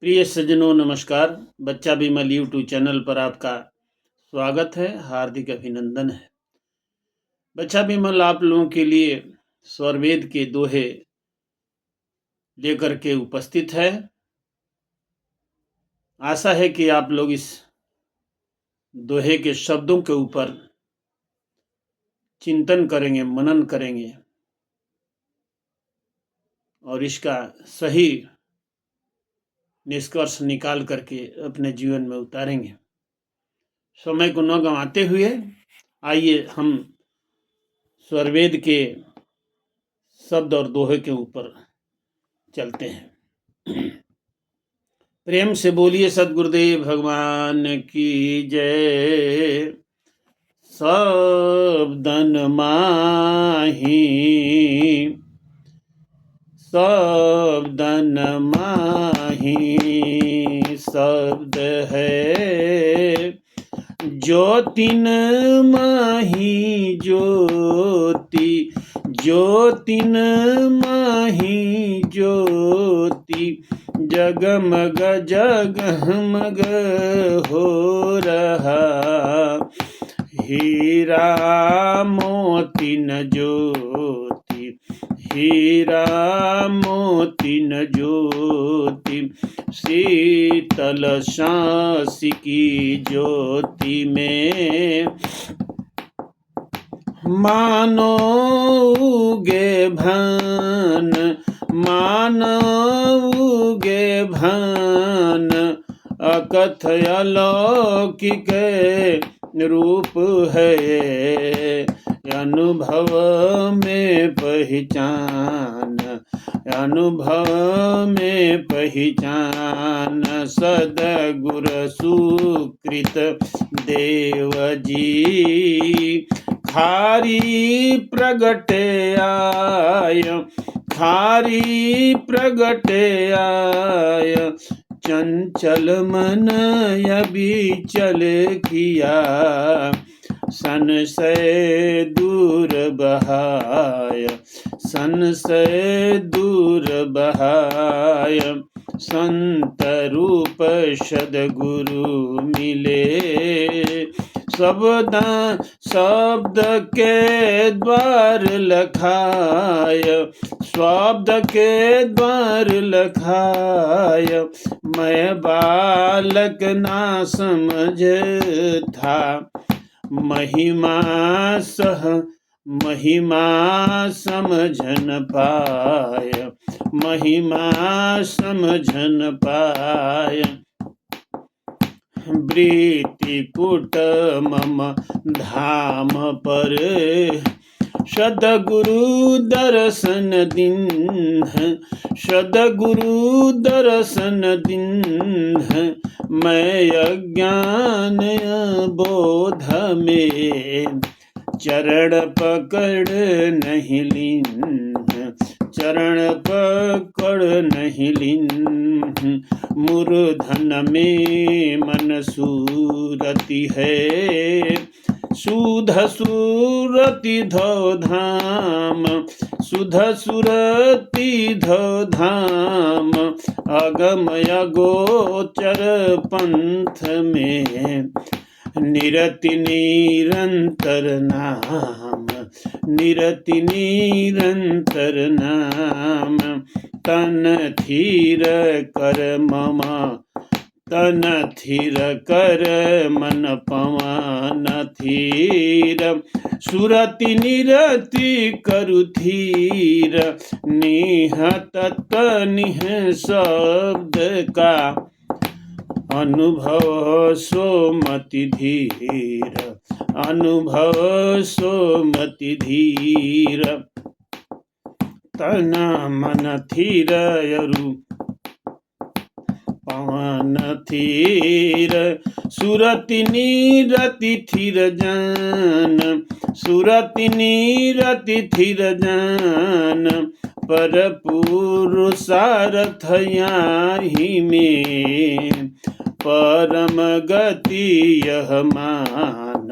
प्रिय सज्जनों नमस्कार। बच्चा विमल यूट्यूब चैनल पर आपका स्वागत है, हार्दिक अभिनंदन है। बच्चा विमल आप लोगों के लिए स्वरवेद के दोहे लेकर के उपस्थित है। आशा है कि आप लोग इस दोहे के शब्दों के ऊपर चिंतन करेंगे, मनन करेंगे और इसका सही निष्कर्ष निकाल करके अपने जीवन में उतारेंगे। समय को न गंवाते हुए आइए हम स्वरवेद के शब्द और दोहे के ऊपर चलते हैं। प्रेम से बोलिए सद्गुरुदेव भगवान की जय। शब्दन माही शब्दन माही शब्द है ज्योतिन माही ज्योति ज्योतिन माही ज्योति जगमग जगमग हो रहा हीरा मोती न ज्योति हीरा मोती न ज्योति शीतल सांस की ज्योति में मानो उगे भान मानो उगे भान अकथय अलौकिक रूप है अनुभव में पहचान अनुभव में पहचान सद्गुर सुकृत देव जी खारी प्रगटे आय खारी प्रगटे आय चंचल मन अभी किया संशय दूर बहाय संशय दूर बहाय संत रूप सद्गुरु मिले शब्द के द्वार लखाय शब्द के द्वार लखाय मैं बालक ना समझ था महिमा समझन पाय महिमा समझन पाय वृत्तिकूट मम धाम पर सद्गुरु दर्शन दिन सद्गुरु दर्शन दिन मैं अज्ञान बोध में चरण पकड़ नहीं लीन चरण पकड़ नहीं लीन मूर्धन में मन सूरति है सुध सुरति धो धाम सुध सुरति धो धाम अगमय गोचर पंथ में निरति निरंतर नाम निरति निरंतर नाम तन थीर कर मम तन थीर कर मन पवन थीर सुरति निरति करु थीर निहत निह शब्द का अनुभव सोमति धीर अनुभव सोमति धीर तन मन their यरु Pawan their Surati निरति their जान सुरति निरति थीर जान पर पुरुषार्थ याहि में परम गति यह मान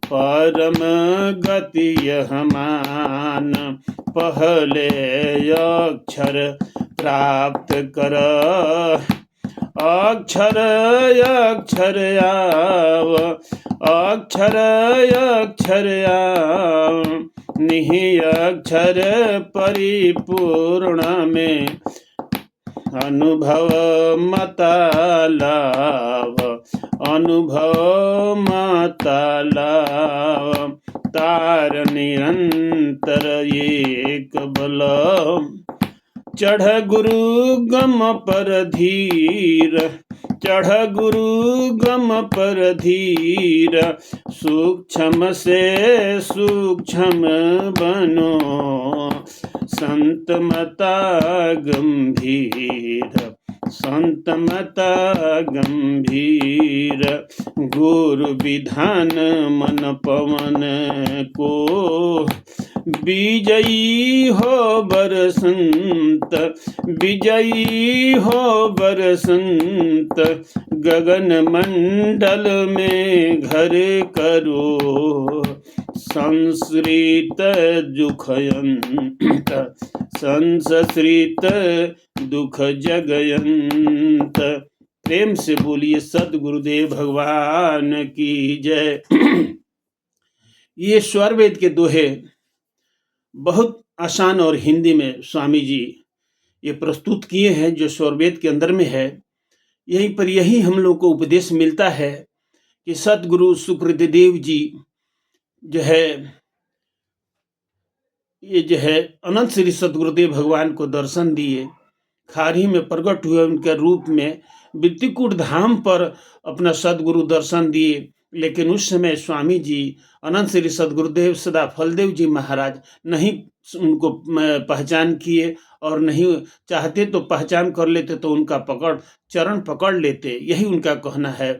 परम गति यह मान पहले अक्षर प्राप्त कर अक्षर अक्षर आव, अक्षर अक्षर आव, निहि अक्षर परिपूर्ण में अनुभव मता लाभ, अनुभव मता लाभ। तार निरंतर एक बल, चढ़ गुरु गम पर धीर, चढ़ गुरु गम पर धीर, सूक्ष्म से सूक्ष्म बनो, संत मता गंभीर, संत मता गंभीर। गुरु विधान मन पवन को, विजयी हो बरसंत, विजयी हो बरसंत। गगन मंडल में घर करो, संसृत दुखयंत, संसृत दुख जगयंत। प्रेम से बोलिए सद्गुरुदेव भगवान की जय। ये स्वरवेद के दोहे बहुत आसान और हिंदी में स्वामी जी ये प्रस्तुत किए हैं, जो स्वरवेद के अंदर में है। यहीं पर यही हम लोग को उपदेश मिलता है कि सतगुरु सुकृतदेव जी जो है, ये जो है अनंत श्री सतगुरुदेव भगवान को दर्शन दिए, खारी में प्रकट हुए उनके रूप में, वृत्तिकूट धाम पर अपना सदगुरु दर्शन दिए। लेकिन उस समय स्वामी जी अनंत श्री सदगुरुदेव सदा फलदेव जी महाराज नहीं उनको पहचान किए, और नहीं चाहते तो पहचान कर लेते तो उनका चरण पकड़ लेते। यही उनका कहना है।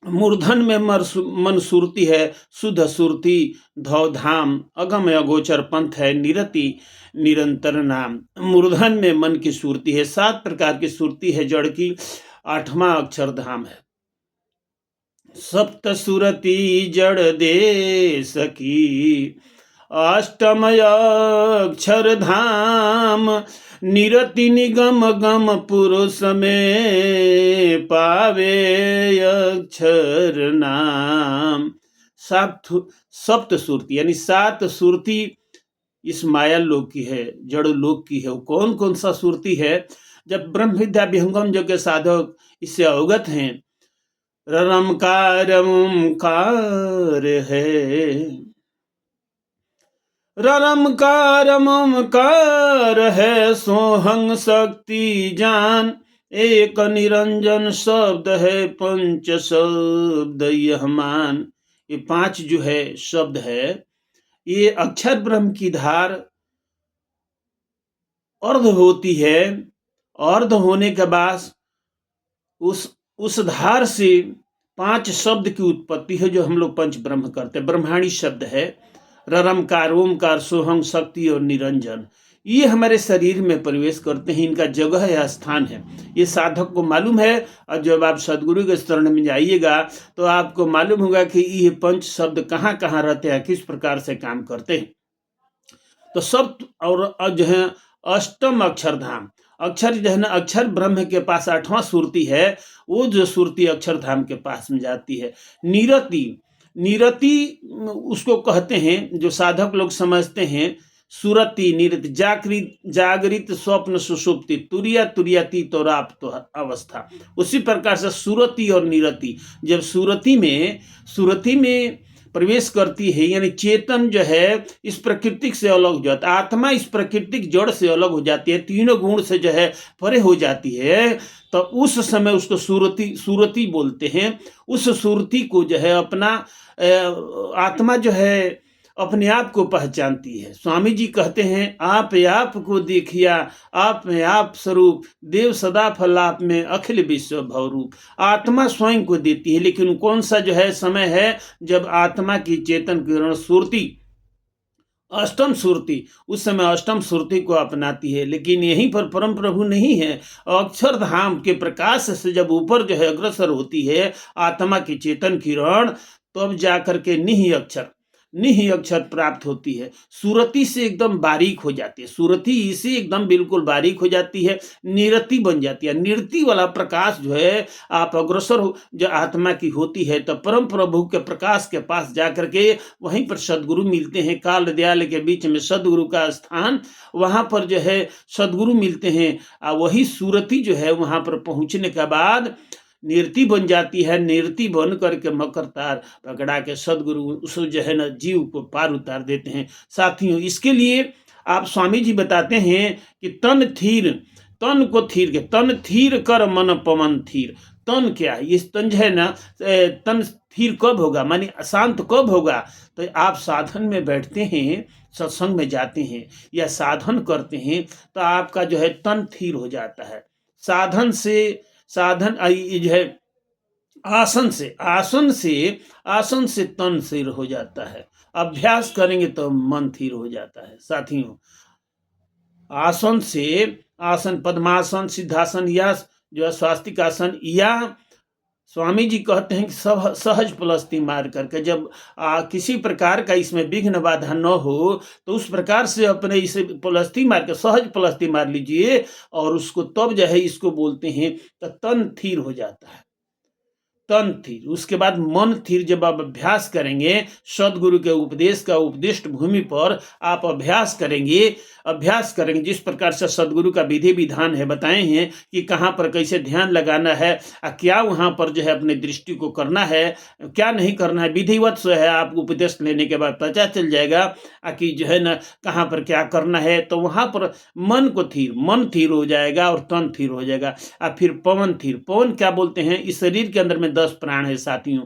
मूर्धन में मन सुरती है, शुद्ध सुरती धौ धाम, अगम अगोचर पंथ है, निरति निरंतर नाम। मूर्धन में मन की सुरती है, 7 प्रकार की सुरती है जड़ की, 8वां अक्षरधाम है। सप्त सुरती जड़ दे सकी, अष्टम अक्षर धाम, निरति निगम गम पुरुष में, पावे अक्षर नाम। सप्त सुरती यानी 7 सुरती इस माया लोक की है, जड़ लोक की है। वो कौन कौन सा सुरती है? जब ब्रह्म विद्या विहंगम जो के साधक इससे अवगत हैं, ररमकार ओंकार है, ररमकार ममकार है, सोहंग शक्ति जान, एक निरंजन शब्द है, पंच शब्द यह मान। ये 5 जो है शब्द है, ये अक्षर ब्रह्म की धार अर्ध होती है। अर्ध होने के बाद उस धार से 5 शब्द की उत्पत्ति है, जो हम लोग पंच ब्रह्म करते हैं। ब्रह्माणी शब्द है, ररमकार ओमकार सोहंग शक्ति और निरंजन। ये हमारे शरीर में प्रवेश करते हैं, इनका जगह या स्थान है, ये साधक को मालूम है। और जब आप सदगुरु के शरण में जाइएगा तो आपको मालूम होगा कि ये 5 शब्द कहाँ कहाँ रहते हैं, किस प्रकार से काम करते हैं। तो सप्त और जो है अष्टम अक्षरधाम, अक्षर जो है ना, अक्षर ब्रह्म के पास 8वां सुरती है, वो जो सुरती अक्षरधाम के पास में जाती है। निरति, निरति उसको कहते हैं, जो साधक लोग समझते हैं, सुरति निरति, जागृत स्वप्न सुषुप्ति, तुरिया तुरियाती तो राप्त अवस्था। उसी प्रकार से सुरति और निरति, जब सुरति में प्रवेश करती है, यानी चेतन जो है इस प्रकृतिक से अलग हो जाता है, आत्मा इस प्रकृतिक जड़ से अलग हो जाती है, तीनों गुण से जो है परे हो जाती है, तो उस समय उसको सुरति बोलते हैं। उस सुरति को जो है अपना आत्मा जो है अपने आप को पहचानती है। स्वामी जी कहते हैं, आप को देखिया, आप में आप स्वरूप, देव सदा फलाप में अखिल विश्व भवरूप। आत्मा स्वयं को देती है, लेकिन कौन सा जो है समय है जब आत्मा की चेतन किरण सुरती, अष्टम सुरती, उस समय अष्टम सुरती को अपनाती है। लेकिन यहीं पर परम प्रभु नहीं है, अक्षरधाम के प्रकाश से जब ऊपर जो है अग्रसर होती है आत्मा की चेतन किरण, तब जाकर के निहि अक्षर, निहि अक्षर प्राप्त होती है, सुरति से एकदम बारीक हो जाती है, सुरति इसे एकदम बिल्कुल बारीक हो जाती है, निरति बन जाती है। निरति वाला प्रकाश जो है आप अग्रसर हो जो आत्मा की होती है, तो परम प्रभु के प्रकाश के पास जाकर के वहीं पर सदगुरु मिलते हैं। काल दयाल के बीच में सदगुरु का स्थान, वहां पर जो है सदगुरु मिलते हैं। वही सुरति जो है वहां पर पहुंचने के बाद निरति बन जाती है। निरति बन करके मकर तार पकड़ा के सदगुरु उस जो है ना जीव को पार उतार देते हैं। साथियों, इसके लिए आप स्वामी जी बताते हैं कि तन थीर, तन को थीर के, तन थीर कर मन पवन थीर। तन क्या है? ये तन जो है ना, तन थीर कब होगा, मानी अशांत कब होगा? तो आप साधन में बैठते हैं, सत्संग में जाते हैं या साधन करते हैं, तो आपका जो है तन थीर हो जाता है। साधन से, साधन जो है आसन से, आसन से तन स्थिर हो जाता है। अभ्यास करेंगे तो मन स्थिर हो जाता है। साथियों, आसन से, आसन पद्मासन, सिद्धासन या जो है स्वास्तिक आसन, या स्वामी जी कहते हैं कि सब सहज पलस्ती मार करके, जब किसी प्रकार का इसमें विघ्न बाधा न हो, तो उस प्रकार से अपने इसे पलस्ती मार के सहज पलस्ती मार लीजिए, और उसको तब जो है इसको बोलते हैं तो तन थीर हो जाता है, तन थीर। उसके बाद मन थीर। जब आप अभ्यास करेंगे, सदगुरु के उपदेश का उपदिष्ट भूमि पर आप अभ्यास करेंगे, जिस प्रकार से सदगुरु का विधि विधान है, बताए हैं कि कहाँ पर कैसे ध्यान लगाना है, क्या वहाँ पर जो है अपने दृष्टि को करना है, क्या नहीं करना है, विधिवत से है। आप उपदेश लेने के बाद पता चल जाएगा कि जो है ना कहाँ पर क्या करना है। तो वहाँ पर मन थीर हो जाएगा और तन थीर हो जाएगा। फिर पवन थीर। पवन क्या बोलते हैं? इस शरीर के अंदर में 10 प्राण है साथियों,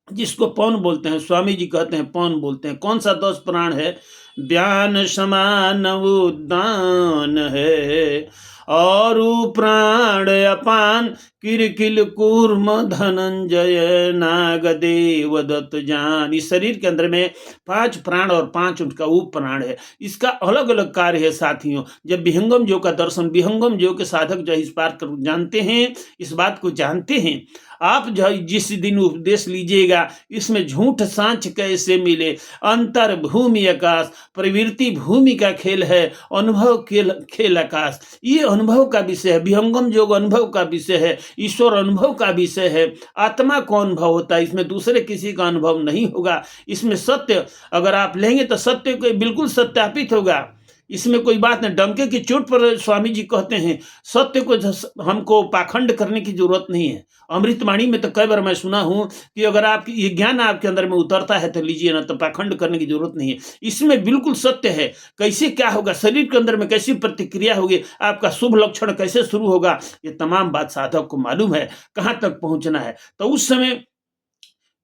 जिसको पवन बोलते हैं। स्वामी जी कहते हैं पवन बोलते हैं। कौन सा 10 प्राण है? व्यान समान उद्दान है, और प्राण अपान किरकिल कूर्म धनंजय नागदेव दत्त जान। इस शरीर के अंदर में 5 प्राण और 5 उनका उप प्राण है। इसका अलग अलग कार्य है साथियों। जब विहंगम योग का दर्शन, विहंगम योग के साधक जो इस बात को जानते हैं, इस बात को जानते हैं, आप जो जिस दिन उपदेश लीजिएगा, इसमें झूठ सांच कैसे मिले, अंतर भूमि आकाश, प्रवृत्ति भूमि का खेल है, अनुभव खेल आकाश। ये अनुभव का विषय है। विहंगम योग अनुभव का विषय है, ईश्वर अनुभव का विषय है। आत्मा का अनुभव होता है, इसमें दूसरे किसी का अनुभव नहीं होगा। इसमें सत्य अगर आप लेंगे तो सत्य को बिल्कुल सत्यापित होगा। इसमें कोई बात नहीं। डंके की चोट पर स्वामी जी कहते हैं सत्य को हमको पाखंड करने की जरूरत नहीं है। अमृतवाणी में तो कई बार मैं सुना हूं कि अगर आपकी ये ज्ञान आपके अंदर में उतरता है तो लीजिए ना, तो पाखंड करने की जरूरत नहीं है। इसमें बिल्कुल सत्य है। कैसे क्या होगा, शरीर के अंदर में कैसी प्रतिक्रिया होगी, आपका शुभ लक्षण कैसे शुरू होगा, ये तमाम बात साधक को मालूम है, कहाँ तक पहुंचना है। तो उस समय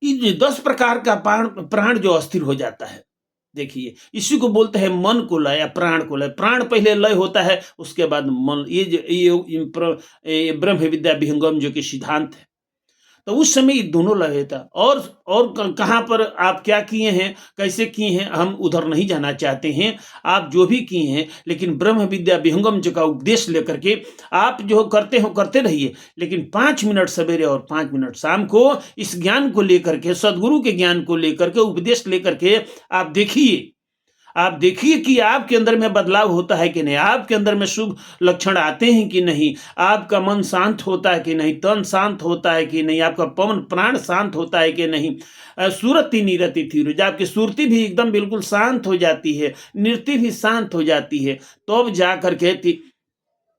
10 प्रकार का प्राण जो अस्थिर हो जाता है। देखिए, इसी को बोलते हैं मन को लय या प्राण को लय। प्राण पहले लय होता है, उसके बाद मन। ये ब्रह्म विद्या विहंगम जो कि सिद्धांत है। तो उस समय ये दोनों लय था। और कहाँ पर आप क्या किए हैं, कैसे किए हैं, हम उधर नहीं जाना चाहते हैं। आप जो भी किए हैं, लेकिन ब्रह्म विद्या विहंगम जो का उपदेश लेकर के आप जो करते हो करते रहिए, लेकिन 5 मिनट सवेरे और 5 मिनट शाम को इस ज्ञान को लेकर के, सदगुरु के ज्ञान को लेकर के, उपदेश लेकर के आप देखिए कि आपके अंदर में बदलाव होता है कि नहीं, आपके अंदर में शुभ लक्षण आते हैं कि नहीं, आपका मन शांत होता है कि नहीं, तन शांत होता है कि नहीं, आपका पवन प्राण शांत होता है कि नहीं, सुरति निरति थी, आपकी सुरति भी एकदम बिल्कुल शांत हो जाती है, नृत्य भी शांत हो जाती है। तो अब जाकर के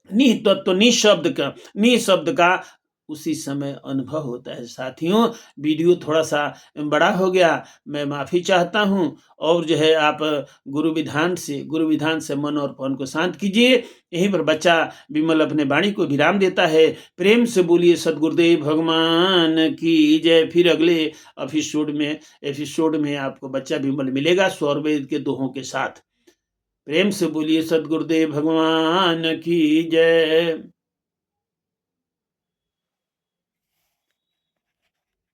निःतत्व निशब्द का उसी समय अनुभव होता है। साथियों, वीडियो थोड़ा सा बड़ा हो गया, मैं माफ़ी चाहता हूं। और जो है आप गुरु विधान से मन और पवन को शांत कीजिए। यहीं पर बच्चा विमल अपने वाणी को विराम देता है। प्रेम से बोलिए सद्गुरुदेव भगवान की जय। फिर अगले एपिसोड में आपको बच्चा विमल मिलेगा स्वरवेद के दोहों के साथ। प्रेम से बोलिए सद्गुरुदेव भगवान की जय।